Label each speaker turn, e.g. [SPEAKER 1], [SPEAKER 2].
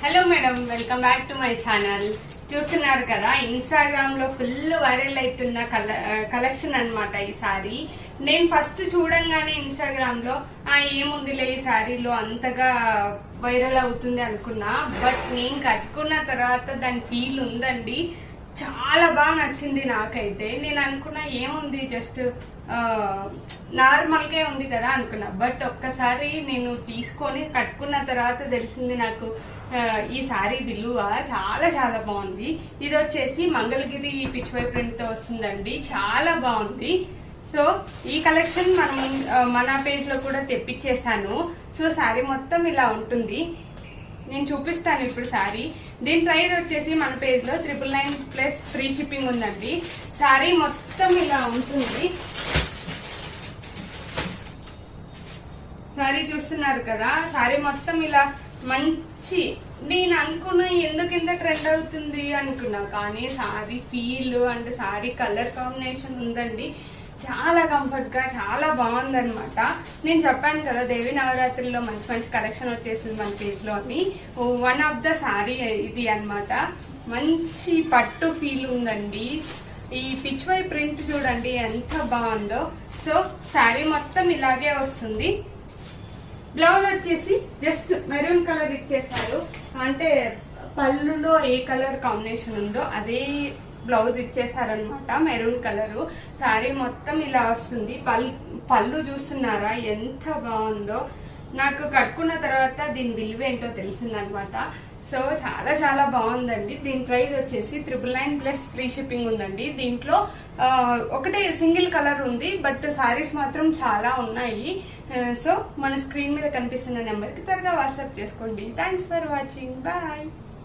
[SPEAKER 1] Hello madam, welcome back to my channel. చూస్తున్నారు కదా, Instagram లో ఫుల్ వైరల్ అవుతున్న కలెక్షన్ అన్నమాట ఈ సారీ. నేను ఫస్ట్ చూడంగానే ఇన్స్టాగ్రామ్ లో ఏముందిలే ఈ సారీలో అంతగా వైరల్ అవుతుంది అనుకున్నా. బట్ నేను కట్టుకున్న తర్వాత దాని ఫీల్ ఉందండి, చాలా బాగా నచ్చింది నాకైతే. నేను అనుకున్నా ఏముంది, జస్ట్ నార్మల్ గా ఉంది కదా అనుకున్నా. బట్ ఒక్కసారి నేను తీసుకొని కట్టుకున్న తర్వాత తెలిసింది నాకు ఈ సారీ విలువ. చాలా చాలా బాగుంది. ఇది వచ్చేసి మంగళగిరి పిచ్వై ప్రింట్ తో వస్తుందండి, చాలా బాగుంది. సో ఈ కలెక్షన్ మన పేజ్ లో కూడా తెప్పించేసాను. సో సారీ మొత్తం ఇలా ఉంటుంది, నేను చూపిస్తాను ఇప్పుడు సారీ. దీని ప్రైస్ వచ్చేసి మన పేజ్ లో 999 ఫ్రీ షిప్పింగ్ ఉందండి. సారీ మొత్తం ఇలా ఉంటుంది. సారీ చూస్తున్నారు కదా, సారీ మొత్తం ఇలా మంచి, నేను అనుకున్నా ఎందుకు ఇంత ట్రెండ్ అవుతుంది అనుకున్నా, కానీ sorry feel and sorry colour combination ఉందండి. చాలా కంఫర్ట్ గా చాలా బాగుంది అనమాట. నేను చెప్పాను కదా దేవి నవరాత్రిలో మంచి మంచి కలెక్షన్ వచ్చేసింది మన పేజ్ లో అని. వన్ ఆఫ్ ద సారీ ఇది అన్నమాట. మంచి పట్టు ఫీల్ ఉందండి. ఈ పిచ్వై ప్రింట్ చూడండి ఎంత బాగుందో. సో సారీ మొత్తం ఇలాగే వస్తుంది. బ్లౌజ్ వచ్చేసి జస్ట్ మెరూన్ కలర్ ఇచ్చేసారు, అంటే పళ్ళులో ఏ కలర్ కాంబినేషన్ ఉందో అదే బ్లౌజ్ ఇచ్చేసారనమాట, మెరూన్ కలరు. శారీ మొత్తం ఇలా వస్తుంది. పళ్ళు చూస్తున్నారా ఎంత బాగుందో. నాకు కట్టుకున్న తర్వాత దీని విలువ ఏంటో తెలిసిందనమాట. సో చాలా చాలా బాగుందండి. దీని ప్రైస్ వచ్చేసి 999 ఫ్రీ షిప్పింగ్ ఉందండి. దీంట్లో ఒకటే సింగిల్ కలర్ ఉంది, బట్ సారీస్ మాత్రం చాలా ఉన్నాయి. సో మన స్క్రీన్ మీద కనిపిస్తున్న నెంబర్కి త్వరగా వాట్సాప్ చేసుకోండి. Thanks for watching, bye.